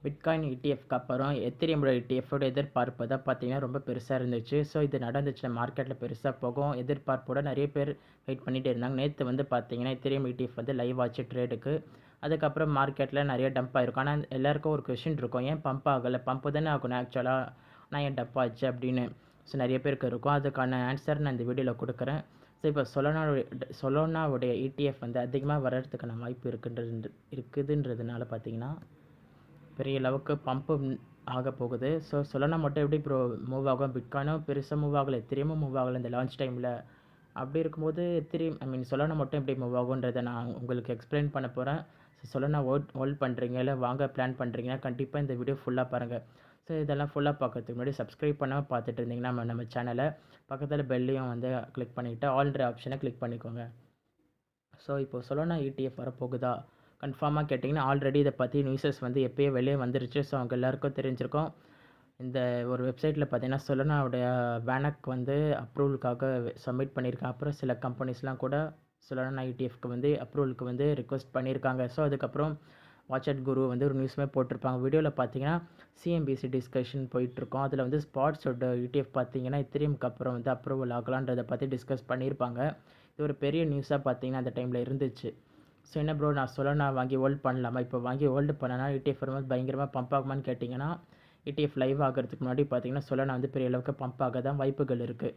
Bitcoin இடிஎஃப்க்கு அப்புறம் எத்திரியமோட இடிஎஃபோட எதிர்பார்ப்பு தான் பார்த்தீங்கன்னா ரொம்ப பெருசாக இருந்துச்சு. ஸோ இது நடந்துச்சுன்னா மார்க்கெட்டில் பெருசாக போகும் எதிர்பார்ப்போட நிறைய பேர் வெயிட் பண்ணிகிட்டே இருந்தாங்க. நேற்று வந்து பார்த்தீங்கன்னா எத்திரியம் இடிஎஃப் வந்து லைவ் ஆச்சு ட்ரேடுக்கு. அதுக்கப்புறம் மார்க்கெட்டில் நிறைய டம்ப் ஆகிருக்கும். ஆனால் எல்லாருக்கும் ஒரு கொஷின் இருக்கும், ஏன் பம்ப் ஆகலை, பம்ப் தானே ஆகணும் ஆக்சுவலாக, நான் ஏன் டம்ப் ஆச்சு அப்படின்னு. ஸோ நிறைய பேருக்கு இருக்கும். அதுக்கான ஆன்சர் நான் இந்த வீடியோவில் கொடுக்குறேன். ஸோ இப்போ சொலோனாவுடைய இடிஎஃப் வந்து அதிகமாக வர்றதுக்கான வாய்ப்பு இருக்குதுன்றதுனால பார்த்தீங்கன்னா பெரிய அளவுக்கு பம்ப்பு ஆக போகுது. ஸோ சொலோனா மட்டும் எப்படி ப்ரோ மூவ் ஆகும், பிட்காயினும் பெருசாக மூவ் ஆகலை, எத்திரியமும் மூவ் ஆகலை இந்த லான்ச் டைமில். அப்படி இருக்கும்போது சொலோனா மட்டும் எப்படி மூவ் ஆகுன்றதை நான் உங்களுக்கு எக்ஸ்பிளைன் பண்ண போகிறேன். ஸோ சொலோனா ஹோல்ட் பண்ணுறீங்க இல்லை வாங்க பிளான் பண்ணுறீங்கன்னா கண்டிப்பாக இந்த வீடியோ ஃபுல்லாக பாருங்கள். ஸோ இதெல்லாம் ஃபுல்லாக பார்க்கறதுக்கு முன்னாடி சப்ஸ்கிரைப் பண்ணாமல் பார்த்துட்டு இருந்தீங்கன்னா நம்ம சேனலை பக்கத்தில் பெல்லையும் வந்து கிளிக் பண்ணிவிட்டு ஆல்ரெடி ஆப்ஷனை கிளிக் பண்ணிக்கோங்க. ஸோ இப்போது சொலோனா இடிஎஃப் வரப்போகுதா கன்ஃபார்மாக கேட்டிங்கன்னா ஆல்ரெடி இதை பற்றி நியூஸஸ் வந்து எப்போயே வெளியே வந்துருச்சு. ஸோ அவங்க எல்லாருக்கும் தெரிஞ்சிருக்கும். இந்த ஒரு வெப்சைட்டில் பார்த்தீங்கன்னா சொலோனாவுடைய வேனக் வந்து அப்ரூவலுக்காக சப்மிட் பண்ணியிருக்காங்க. அப்புறம் சில கம்பெனிஸ்லாம் கூட சொலோனா இடிஎஃப்க்கு வந்து அப்ரூவலுக்கு வந்து ரிக்வெஸ்ட் பண்ணியிருக்காங்க. ஸோ அதுக்கப்புறம் வாட்சட் குரு வந்து ஒரு நியூஸுமே போட்டிருப்பாங்க. வீடியோவில் பார்த்தீங்கன்னா சிஎம்பிசி டிஸ்கஷன் போயிட்டுருக்கோம். அதில் வந்து ஸ்பாட்ஸோட இடிஎஃப் பார்த்தீங்கன்னா எத்திரியம்க்கு அப்புறம் வந்து அப்ரூவல் ஆகலான்றதை பற்றி டிஸ்கஸ் பண்ணியிருப்பாங்க. இது ஒரு பெரிய நியூஸாக பார்த்தீங்கன்னா அந்த டைமில் இருந்துச்சு. ஸோ என்ன ப்ரோ நான் சொலோனா வாங்கி ஹோல்ட் பண்ணலாமா, இப்போ வாங்கி ஹோல்டு பண்ணனா இடிஎஃப் வரும்போது பயங்கரமாக பம்ப் ஆகுமான்னு கேட்டிங்கன்னா இடிஎஃப் லைவ் ஆகிறதுக்கு முன்னாடி பார்த்தீங்கன்னா சொலோனா வந்து பெரிய அளவுக்கு பம்ப் ஆக தான் வாய்ப்புகள் இருக்குது.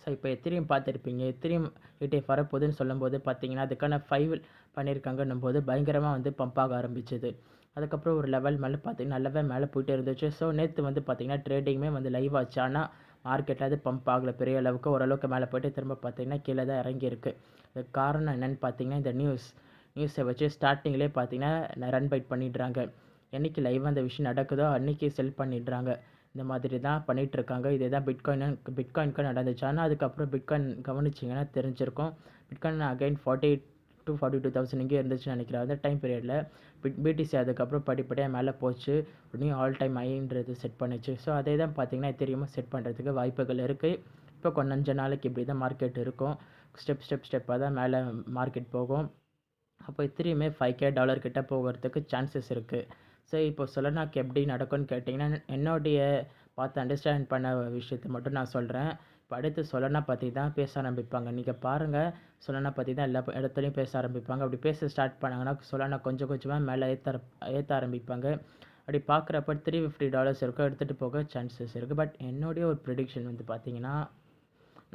ஸோ இப்போ எத்திரியம் பார்த்துருப்பீங்க, எத்திரியம் இடிஎஃப் வரப்போகுதுன்னு சொல்லும்போது பார்த்தீங்கன்னா அதுக்கான 5 பண்ணியிருக்காங்கன்னும் போது பயங்கரமாக வந்து பம்ப் ஆக ஆரம்பிச்சிது. அதுக்கப்புறம் ஒரு லெவல் மேலே பார்த்தீங்கன்னா நல்லாவே மேலே போயிட்டே இருந்துச்சு. ஸோ நேற்று வந்து பார்த்தீங்கன்னா ட்ரேடிங்குமே வந்து லைவ் ஆச்சு. ஆனால் மார்க்கெட்டில் அது பம்ப் ஆகலை பெரிய அளவுக்கு, ஓரளவுக்கு மேலே போய்ட்டு திரும்ப பார்த்தீங்கன்னா கீழே தான் இறங்கியிருக்கு. இதுக்கு காரணம் என்னென்னு பார்த்தீங்கன்னா இந்த நியூஸை வச்சு ஸ்டார்டிங்லேயே பார்த்தீங்கன்னா ரன் பைட் பண்ணிடுறாங்க. என்றைக்கு லைவாக அந்த விஷயம் நடக்குதோ அன்றைக்கி செல் பண்ணிடுறாங்க. இந்த மாதிரி தான் பண்ணிகிட்ருக்காங்க. இதே தான் பிட்காயினுக்கும் நடந்துச்சு. ஆனால் அதுக்கப்புறம் பிட்காயின் கவனிச்சிங்கன்னா தெரிஞ்சிருக்கும். பிட்காயின் அகைன் 48 to 42,000 இங்கே இருந்துச்சுன்னு நினைக்கிறேன் அந்த டைம் பீரியடில். பிடிசி அதுக்கப்புறம் படிப்படியாக மேலே போச்சு, நியூ ஆல் டைம் ஹைன்றது செட் பண்ணுச்சு. ஸோ அதே தான் பார்த்தீங்கன்னா எத்திரியமாக செட் பண்ணுறதுக்கு வாய்ப்புகள் இருக்குது. இப்போ கொஞ்ச நாளைக்கு இப்படி தான் மார்க்கெட் இருக்கும். ஸ்டெப்பாக தான் மேலே மார்க்கெட் போகும். அப்போ எத்திரியுமே $5,000 கிட்ட போகிறதுக்கு சான்சஸ் இருக்குது. ஸோ இப்போ சொலோனாக்கு எப்படி நடக்கும்னு கேட்டிங்கன்னா என்னுடைய பார்த்து அண்டர்ஸ்டாண்ட் பண்ண விஷயத்தை மட்டும் நான் சொல்கிறேன். இப்போ அடுத்து சொலோனா பற்றி தான் பேச ஆரம்பிப்பாங்க. நீங்கள் பாருங்கள், சொலோனா பற்றி தான் எல்லா இடத்துலையும் பேச ஆரம்பிப்பாங்க. அப்படி பேச ஸ்டார்ட் பண்ணாங்கன்னா சொலோனா கொஞ்சம் கொஞ்சமாக மேலே ஏற்ற ஆரம்பிப்பாங்க. அப்படி பார்க்குறப்ப $350 இருக்கும், எடுத்துகிட்டு போக சான்சஸ் இருக்குது. பட் என்னுடைய ஒரு ப்ரெடிக்ஷன் வந்து பார்த்தீங்கன்னா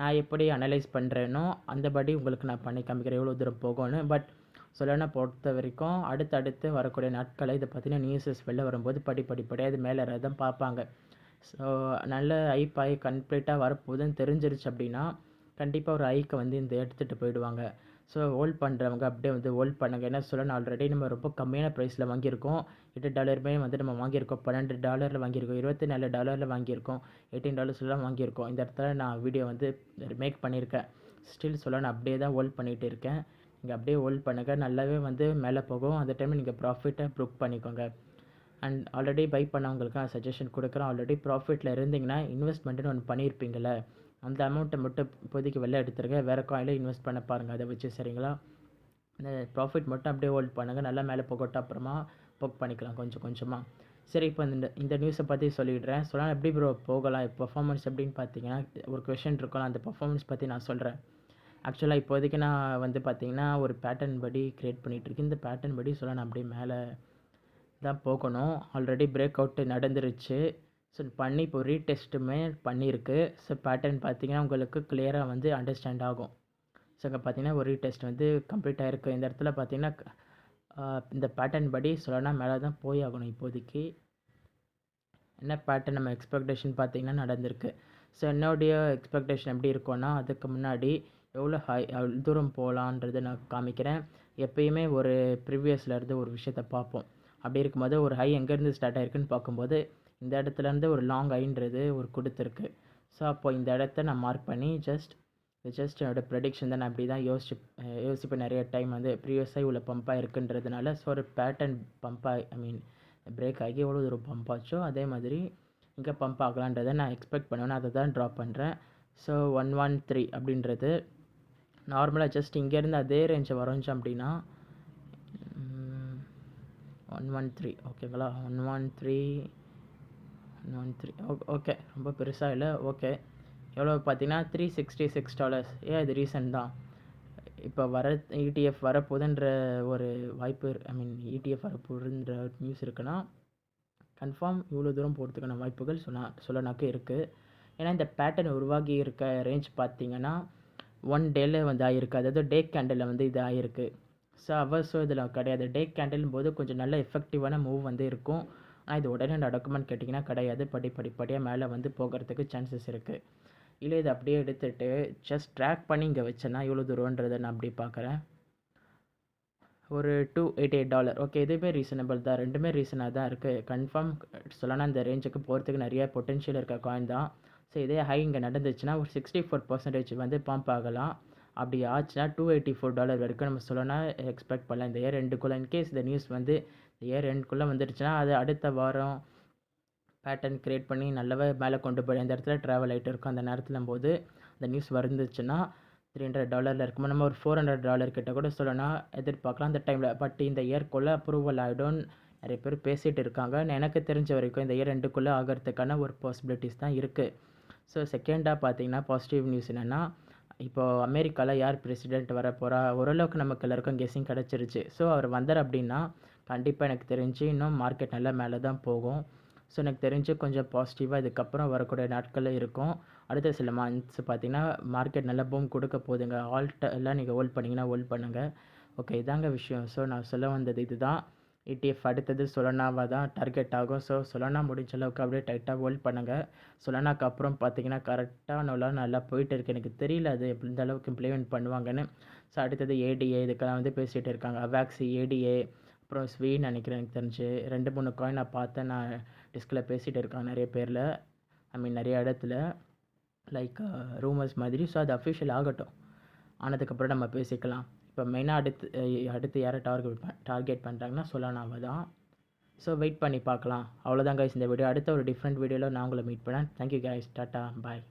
நான் எப்படி அனலைஸ் பண்ணுறேனோ அந்தபடி உங்களுக்கு நான் பண்ணி காமிக்கிறேன் எவ்வளோ தூரம் போகும்னு. பட் சொலோனா பொறுத்த வரைக்கும் அடுத்தடுத்து வரக்கூடிய நாட்களை இதை பற்றின நியூஸஸ் வெளில வரும்போது படிப்படியாக இது மேலே தான் பார்ப்பாங்க. ஸோ நல்ல ஐப்பாய் கம்ப்ளீட்டாக வரப்போகுதுன்னு தெரிஞ்சிருச்சு அப்படின்னா கண்டிப்பாக ஒரு ஐக்கை வந்து இந்த எடுத்துகிட்டு போயிடுவாங்க. ஸோ ஹோல்ட் பண்ணுறவங்க அப்படியே வந்து ஹோல்ட் பண்ணுங்கள். ஏன்னா சொலோனா ஆல்ரெடி நம்ம ரொம்ப கம்மியான ப்ரைஸில் வாங்கியிருக்கோம். $8 வந்து நம்ம வாங்கியிருக்கோம், $12 வாங்கியிருக்கோம், $24 வாங்கியிருக்கோம், $18 வாங்கியிருக்கோம். இந்த இடத்துல நான் வீடியோ வந்து மேக் பண்ணியிருக்கேன். ஸ்டில் சொலோனா அப்படியே தான் ஹோல்ட் பண்ணிகிட்டு இருக்கேன். நீங்கள் அப்படியே ஹோல்ட் பண்ணுங்கள், நல்லாவே வந்து மேலே போகும். அந்த டைமில் நீங்கள் ப்ராஃபிட்டை புக் பண்ணிக்கோங்க. அண்ட் ஆல்ரெடி பை பண்ணவங்களுக்கு நான் சஜஷன் கொடுக்குறேன். ஆல்ரெடி ப்ராஃபிட்டில் இருந்தீங்கன்னா இன்வெஸ்ட்மெண்ட்டுன்னு ஒன்று பண்ணியிருப்பீங்கள, அந்த அமௌண்ட்டை மட்டும் இப்போதைக்கு வெளில எடுத்துருங்க, வேறு காயினில் இன்வெஸ்ட் பண்ண பாருங்கள் அதை வச்சு. சரிங்களா? அந்த ப்ராஃபிட் மட்டும் அப்படியே ஹோல்ட் பண்ணுங்கள், நல்லா மேலே போகட்டும், அப்புறமா புக் பண்ணிக்கலாம் கொஞ்சம் கொஞ்சமாக. சரி, இப்போ இந்த நியூஸை பற்றி சொல்லிடுறேன். சொல்லலாம் எப்படி ப்ரோ போகலாம், பர்ஃபார்மன்ஸ் எப்படின்னு பார்த்தீங்கன்னா ஒரு கொஷின் இருக்கலாம், அந்த பர்ஃபார்மன்ஸ் பற்றி நான் சொல்கிறேன். ஆக்சுவலாக இப்போதைக்கு நான் வந்து பார்த்தீங்கன்னா ஒரு பேட்டர்ன் படி க்ரியேட் பண்ணிகிட்ருக்கேன். இந்த பேட்டர்ன் படி நான் அப்படியே மேலே தான் போகணும். ஆல்ரெடி பிரேக் அவுட்டு நடந்துருச்சு. ஸோ பண்ணி இப்போ ரீடெஸ்ட்டுமே பண்ணியிருக்கு. ஸோ பேட்டர்ன் பார்த்தீங்கன்னா உங்களுக்கு கிளியராக வந்து அண்டர்ஸ்டாண்ட் ஆகும். ஸோ இங்கே பார்த்தீங்கன்னா ஒரு ரீடெஸ்ட் வந்து கம்ப்ளீட் ஆகிருக்கு. இந்த இடத்துல பார்த்தீங்கன்னா இந்த பேட்டர்ன் படி சொல்லனா மேலே தான் போய் ஆகணும். இப்போதைக்கு என்ன பேட்டர்ன் நம்ம எக்ஸ்பெக்டேஷன் பார்த்தீங்கன்னா நடந்திருக்கு. ஸோ என்னுடைய எக்ஸ்பெக்டேஷன் எப்படி இருக்கும்னா அதுக்கு முன்னாடி எவ்வளோ தூரம் போகலான்றதை நான் காமிக்கிறேன். எப்பயுமே ஒரு ப்ரீவியஸ்லேருந்து ஒரு விஷயத்தை பார்ப்போம். அப்படி இருக்கும்போது ஒரு ஹை எங்கேருந்து ஸ்டார்ட் ஆகிருக்குன்னு பார்க்கும்போது இந்த இடத்துலேருந்து ஒரு லாங் ஹைன்றது ஒரு கொடுத்துருக்கு. ஸோ அப்போது இந்த இடத்த நான் மார்க் பண்ணி ஜஸ்ட் என்னோடய ப்ரெடிக்ஷன் தான். நான் அப்படி தான் யோசிப்பேன் நிறைய டைம் வந்து ப்ரீவியஸாக இவ்வளோ பம்பாக இருக்குன்றதுனால. ஸோ ஒரு பேட்டர்ன் பம்பாக பிரேக் ஆகி எவ்வளோ தூரம் பம்ப் ஆச்சோ அதே மாதிரி இங்கே பம்ப் ஆகலான்றதை நான் எக்ஸ்பெக்ட் பண்ணுவேன். அதை தான் ட்ரா பண்ணுறேன். ஸோ 113 அப்படின்றது நார்மலாக ஜஸ்ட் இங்கேருந்து அதே ரேஞ்சை வரைஞ்சோம் அப்படின்னா 113 ஓகேங்களா? 113 113 ஓகே. ரொம்ப பெருசா இல்ல. ஓகே. எவ்வளோ பார்த்தீங்கன்னா $366. இது ரீசென்ட் தான். இப்போ வர ETF வரப்போகுதுன்ற ஒரு வாய்ப்பு ஐ மீன் ETF வரப்போகுதுன்ற நியூஸ் இருக்குன்னா, கன்ஃபார்ம் இவ்வளோ தூரம் போகிறதுக்கான வாய்ப்புகள் சொல்லனாக்க இருக்குது. ஏன்னா இந்த பேட்டர்ன் உருவாகி இருக்க ரேஞ்ச் பார்த்தீங்கன்னா, 1 டேல வந்து ஆகிருக்கு. அதாவது டே கேண்டிலில் வந்து இது ஆகிருக்கு. ஸோ இதில் கிடையாது. டே கேண்டில்னும் போது கொஞ்சம் நல்ல எஃபெக்டிவான மூவ் வந்து இருக்கும். ஆனால் இது உடனே நடக்குமான்னு கேட்டிங்கன்னா கிடையாது. படிப்படியாக மேலே வந்து போகிறதுக்கு சான்சஸ் இருக்குது. இல்லை இதை அப்படியே எடுத்துகிட்டு ஜஸ்ட் ட்ராக் பண்ணி இங்கே வச்சேன்னா இவ்வளோ தூரன்றதை நான் அப்படி பார்க்குறேன். ஒரு $288. ஓகே, இதுவுமே ரீசனபிள் தான். ரெண்டுமே ரீசனாக தான் இருக்குது. கன்ஃபார்ம் சொல்லனா இந்த ரேஞ்சுக்கு போகிறதுக்கு நிறைய பொட்டென்ஷியல் இருக்க காயின் தான். ஸோ இதே ஹை இங்கே நடந்துச்சுன்னா ஒரு 64% வந்து பம்ப் ஆகலாம். அப்படி ஆச்சுன்னா $284 வரைக்கும் நம்ம சொல்லலாம் எக்ஸ்பெக்ட் பண்ணலாம். இந்த இயர் எண்டுக்குள்ளே இன்கேஸ் இந்த நியூஸ் வந்து இந்த இயர் எண்டுக்குள்ளே வந்துடுச்சுன்னா அது அடுத்த வாரம் பேட்டர்ன் க்ரியேட் பண்ணி நல்லாவே மேலே கொண்டு போய் அந்த இடத்துல ட்ராவல் ஆகிட்டு இருக்கும். அந்த நேரத்தில் போது அந்த நியூஸ் வந்துச்சுன்னா $300 இருக்குமா, நம்ம ஒரு $400 கிட்ட கூட சொல்லலாம் எதிர்பார்க்கலாம் அந்த டைமில். பட் இந்த இயர்க்குள்ளே அப்ரூவல் ஆகிடும்னு நிறைய பேர் பேசிகிட்டு இருக்காங்க. எனக்கு தெரிஞ்ச வரைக்கும் இந்த இயர் எண்டுக்குள்ளே ஆகிறதுக்கான ஒரு பாசிபிலிட்டிஸ் தான் இருக்குது. ஸோ செகண்டாக பார்த்தீங்கன்னா பாசிட்டிவ் நியூஸ் என்னென்னா, இப்போது அமெரிக்காவில் யார் பிரசிடெண்ட் வர போகிறா ஓரளவுக்கு நமக்கு எல்லாருக்கும் கெஸ்ஸிங் கிடச்சிருச்சு. ஸோ அவர் வந்தார் அப்படின்னா கண்டிப்பாக எனக்கு தெரிஞ்சு இன்னும் மார்க்கெட் நல்லா மேலே தான் போகும். ஸோ எனக்கு தெரிஞ்சு கொஞ்சம் பாசிட்டிவாக இதுக்கப்புறம் வரக்கூடிய நாட்களில் இருக்கும். அடுத்த சில மந்த்ஸ் பார்த்தீங்கன்னா மார்க்கெட் நல்லா பூம் கொடுக்க போகுதுங்க. ஆல்ட் எல்லாம் நீங்கள் ஹோல்ட் பண்ணிங்கன்னா ஹோல்ட் பண்ணுங்கள். ஓகே, இதாங்க விஷயம். ஸோ நான் சொல்ல வந்தது இதுதான். ETF அடுத்தது சொலனாவாக தான் டார்கெட் ஆகும். ஸோ சொலனா முடிஞ்ச அளவுக்கு அப்படியே டைட்டாக ஹோல்ட் பண்ணுங்கள். சொலனாக்கு அப்புறம் பார்த்தீங்கன்னா கரெக்டாக நல்லா போயிட்டு இருக்குது. எனக்கு தெரியல அது இந்த அளவுக்கு இம்ப்ளிமெண்ட் பண்ணுவாங்கன்னு. ஸோ அடுத்தது ADA இதுக்கெல்லாம் வந்து பேசிகிட்டு இருக்காங்க. அவாக்ஸி, ADA, அப்புறம் ஸ்வீன்னு நினைக்கிறேன். எனக்கு தெரிஞ்சு 2-3 காயின் நான் பார்த்தேன். நான் டிஸ்கில் பேசிகிட்டு இருக்காங்க நிறைய பேரில், ஐ மீன் நிறைய இடத்துல லைக் ரூமர்ஸ் மாதிரி. ஸோ அது அஃபிஷியல் ஆகட்டும். ஆனதுக்கப்புறம் நம்ம பேசிக்கலாம். இப்போ மெயினாக அடுத்து யாரை டார்கெட் பண்ணுறாங்கன்னா சொலானாவை தான். ஸோ வெயிட் பண்ணி பார்க்கலாம். அவ்வளோதான் கைஸ் இந்த வீடியோ. அடுத்த ஒரு டிஃப்ரெண்ட் வீடியோவில் நான் உங்களை மீட் பண்ணேன். Thank you guys. டாட்டா பாய்.